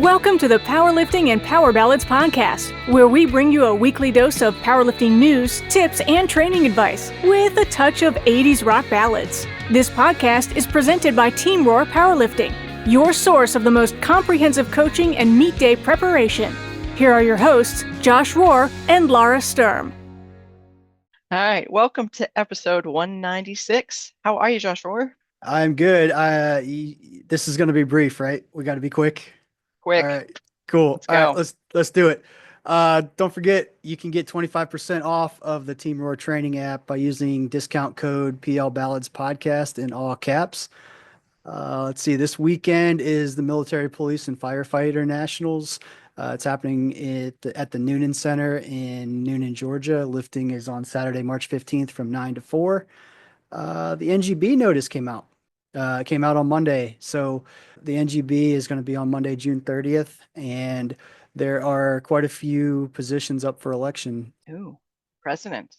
Welcome to the Powerlifting and Power Ballads podcast, where we bring you a weekly dose of powerlifting news, tips, and training advice with a touch of 80s rock ballads. This podcast is presented by Team Roar Powerlifting, your source of the most comprehensive coaching and meet day preparation. Here are your hosts, Josh Rohr and Lara Sturm. All right, welcome to episode 196. How are you, Josh Rohr? I'm good. This is going to be brief, right? We got to be quick. Quick. All right, cool. All right, let's do it. Don't forget, you can get 25% off of the Team Roar training app by using discount code PL Ballads Podcast in all caps. Let's see. This weekend is the Military Police and Firefighter Nationals. It's happening at the Newnan Centre in Newnan, Georgia. Lifting is on Saturday, March 15th from 9 to 4. The NGB notice came out. It came out on Monday. So the NGB is going to be on Monday, June 30th. And there are quite a few positions up for election. Ooh, president.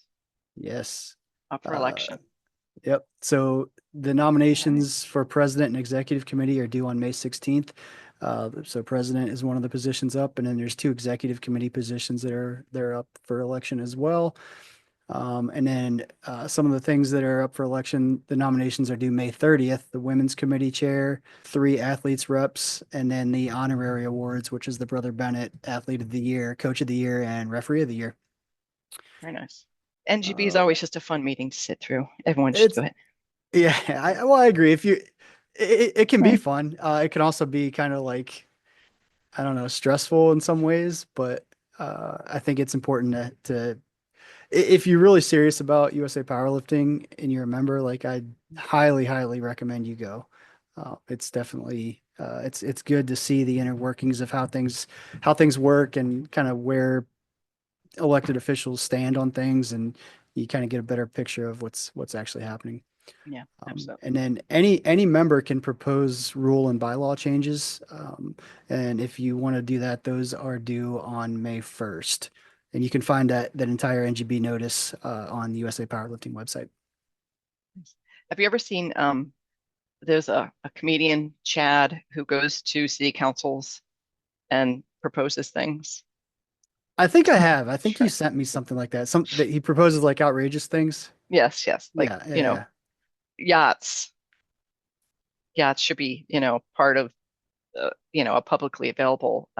Yes. Up for election. Yep. So the nominations for president and executive committee are due on May 16th. So president is one of the positions up, and then there's two executive committee positions that are up for election as well. And then some of the things that are up for election, the nominations are due May 30th, the women's committee chair, 3 athletes reps, and then the honorary awards, which is the Brother Bennett Athlete of the Year, Coach of the Year, and Referee of the Year. Very nice. NGB is always just a fun meeting to sit through. Everyone should do it. Yeah, I agree. It can be fun. It can also be kind of like, I don't know, stressful in some ways, but I think it's important to if you're really serious about USA Powerlifting and you're a member, like, I highly, highly recommend you go. It's definitely it's good to see the inner workings of how things work and kind of where elected officials stand on things, and you kind of get a better picture of what's actually happening. Yeah, absolutely. And then any member can propose rule and bylaw changes. And if you want to do that, those are due on May 1st. And you can find that entire NGB notice on the USA Powerlifting website. Have you ever seen, there's a comedian, Chad, who goes to city councils and proposes things? I think I have. I think you sent me something like that. That he proposes like outrageous things. Yes. Like, yachts should be, part of, a publicly available,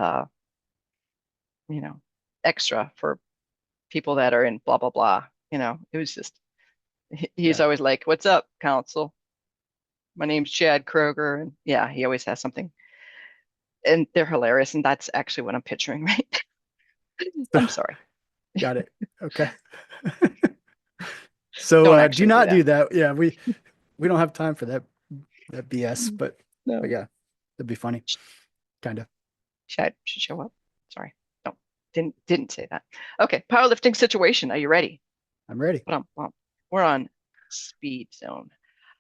extra for people that are in blah, blah, blah. It was just, he's always like, "What's up, council? My name's Chad Kroger." And yeah, he always has something. And they're hilarious. And that's actually what I'm picturing, right? I'm sorry. Got it. Okay. So do not do that. Yeah, we don't have time for that BS, but yeah, it'd be funny. Kind of. Should show up. Sorry. No, didn't say that. Okay, powerlifting situation. Are you ready? I'm ready. We're on speed zone.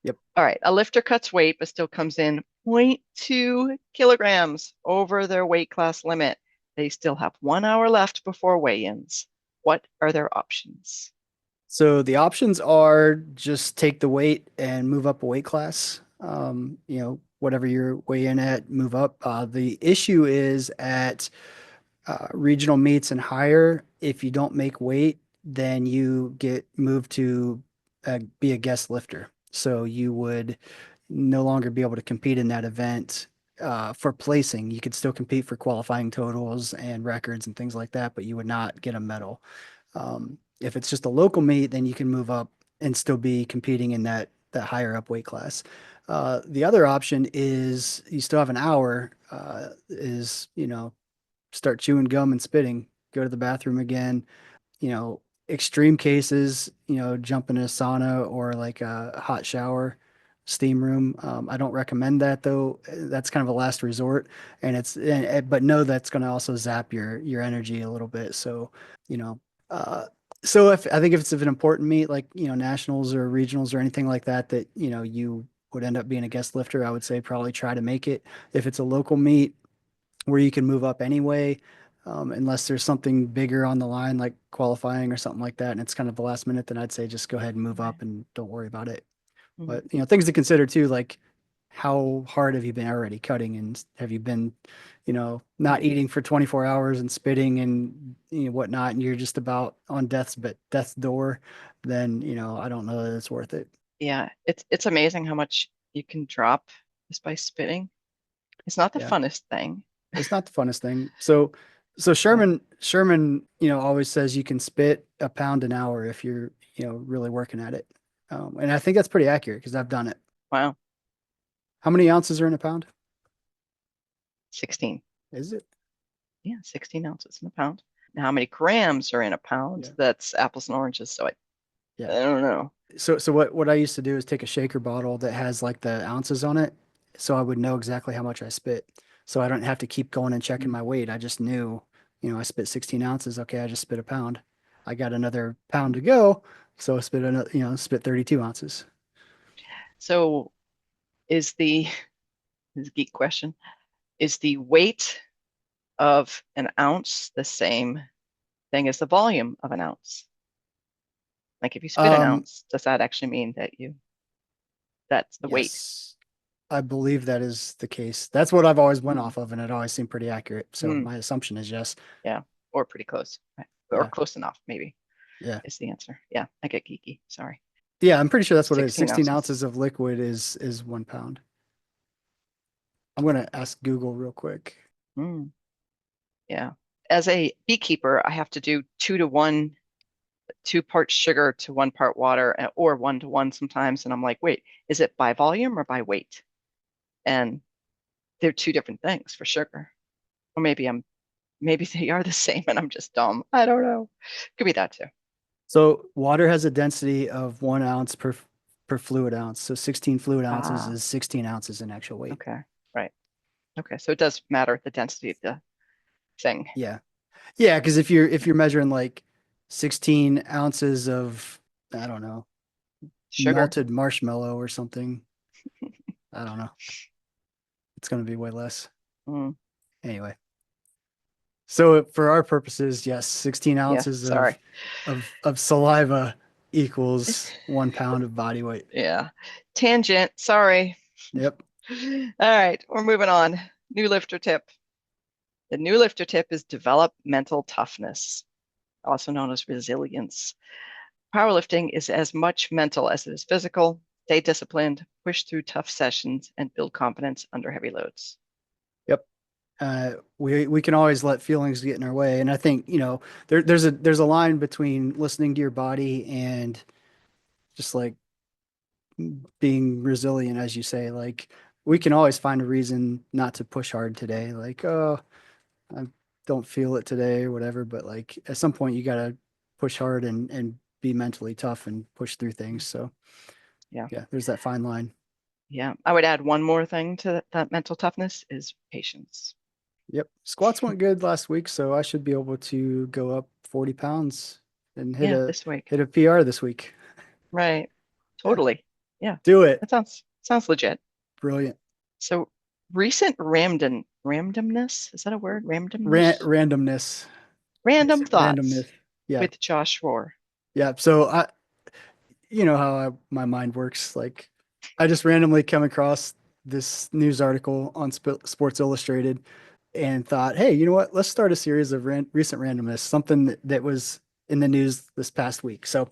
Yep. All right. A lifter cuts weight but still comes in 0.2 kilograms over their weight class limit. They still have 1 hour left before weigh-ins. What are their options? So the options are just take the weight and move up a weight class. Whatever your weigh in at, move up. The issue is at regional meets and higher, if you don't make weight, then you get moved to be a guest lifter. So you would no longer be able to compete in that event for placing. You could still compete for qualifying totals and records and things like that, but you would not get a medal. If it's just a local meet, then you can move up and still be competing in that higher up weight class. The other option is you still have an hour, start chewing gum and spitting, go to the bathroom again, extreme cases, jump in a sauna or like a hot shower, steam room. I don't recommend that though. That's kind of a last resort, but know that's going to also zap your energy a little bit. So, so I think if it's an important meet, like, nationals or regionals or anything like that, you would end up being a guest lifter, I would say probably try to make it. If it's a local meet where you can move up anyway, unless there's something bigger on the line, like qualifying or something like that, and it's kind of the last minute, then I'd say just go ahead and move up and don't worry about it. But, things to consider too, like how hard have you been already cutting, and have you been, not eating for 24 hours and spitting and whatnot, and you're just about on death's door, then I don't know that it's worth it. Yeah, it's amazing how much you can drop just by spitting. It's not the Yeah. funnest thing. It's not the funnest thing. So Sherman, always says you can spit a pound an hour if you're, really working at it. And I think that's pretty accurate because I've done it. Wow, How many ounces are in a pound? 16. Is it? Yeah, 16 ounces in a pound. Now, how many grams are in a pound? Yeah. That's apples and oranges. So I don't know. So what I used to do is take a shaker bottle that has like the ounces on it, so I would know exactly how much I spit. So I don't have to keep going and checking my weight. I just knew, I spit 16 ounces. Okay, I just spit a pound. I got another pound to go, so I spit another, spit 32 ounces. So this is a geek question, is the weight of an ounce the same thing as the volume of an ounce? Like if you spit an ounce, does that actually mean that's the weight? Yes, I believe that is the case. That's what I've always went off of, and it always seemed pretty accurate. So my assumption is yes. Yeah, or pretty close, or Yeah. close enough, maybe. Yeah. Is the answer. Yeah, I get geeky. Sorry. Yeah, I'm pretty sure that's what it is. 16 ounces of liquid is 1 pound. I'm gonna ask Google real quick. Yeah. As a beekeeper, I have to do 2 to 1, 2 parts sugar to 1 part water, or 1 to 1 sometimes. And I'm like, wait, is it by volume or by weight? And they're 2 different things for sugar. Or maybe they are the same and I'm just dumb. I don't know. Could be that too. So water has a density of 1 ounce per fluid ounce. So 16 fluid ounces is 16 ounces in actual weight. Okay. Right. Okay. So it does matter the density of the thing. Yeah. Yeah, because if you're measuring like 16 ounces of, I don't know, Sugar. melted marshmallow or something, I don't know. It's going to be way less. Anyway. So for our purposes, yes, 16 ounces of saliva equals 1 pound of body weight. Yeah. Tangent. Sorry. Yep. All right. We're moving on. New lifter tip. The new lifter tip is develop mental toughness, also known as resilience. Powerlifting is as much mental as it is physical. Stay disciplined, push through tough sessions, and build confidence under heavy loads. Yep. We can always let feelings get in our way. And I think, there's a line between listening to your body and just like being resilient, as you say. Like we can always find a reason not to push hard today. Like, oh, I don't feel it today or whatever. But like at some point you got to push hard and be mentally tough and push through things. So yeah, there's that fine line. Yeah. I would add one more thing to that mental toughness is patience. Yep. Squats went good last week, so I should be able to go up 40 pounds and hit this week. Hit a PR this week. Right. Totally. Yeah. Do it. That sounds legit. Brilliant. So recent randomness, is that a word? Randomness? Randomness. Random thoughts. Randomness. Yeah. With Josh Rohr. Yeah. So how my mind works. Like I just randomly come across this news article on Sports Illustrated and thought, hey, you know what? Let's start a series of recent randomness, something that was in the news this past week. So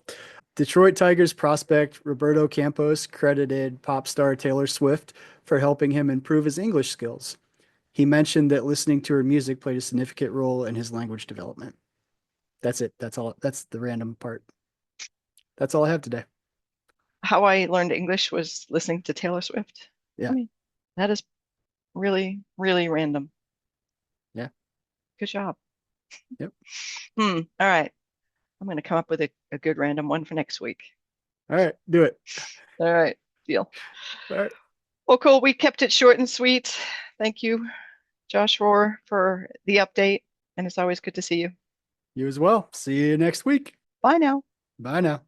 Detroit Tigers prospect Roberto Campos credited pop star Taylor Swift for helping him improve his English skills. He mentioned that listening to her music played a significant role in his language development. That's it. That's all. That's the random part. That's all I have today. How I learned English was listening to Taylor Swift. Yeah. I mean, that is really, really random. Yeah. Good job. Yep. All right. I'm going to come up with a good random one for next week. All right. Do it. All right. Deal. All right. Well, cool. We kept it short and sweet. Thank you, Josh Rohr, for the update. And it's always good to see you. You as well. See you next week. Bye now. Bye now.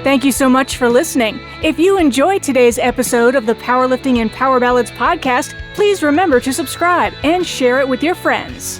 Thank you so much for listening. If you enjoyed today's episode of the Powerlifting and Power Ballads podcast, please remember to subscribe and share it with your friends.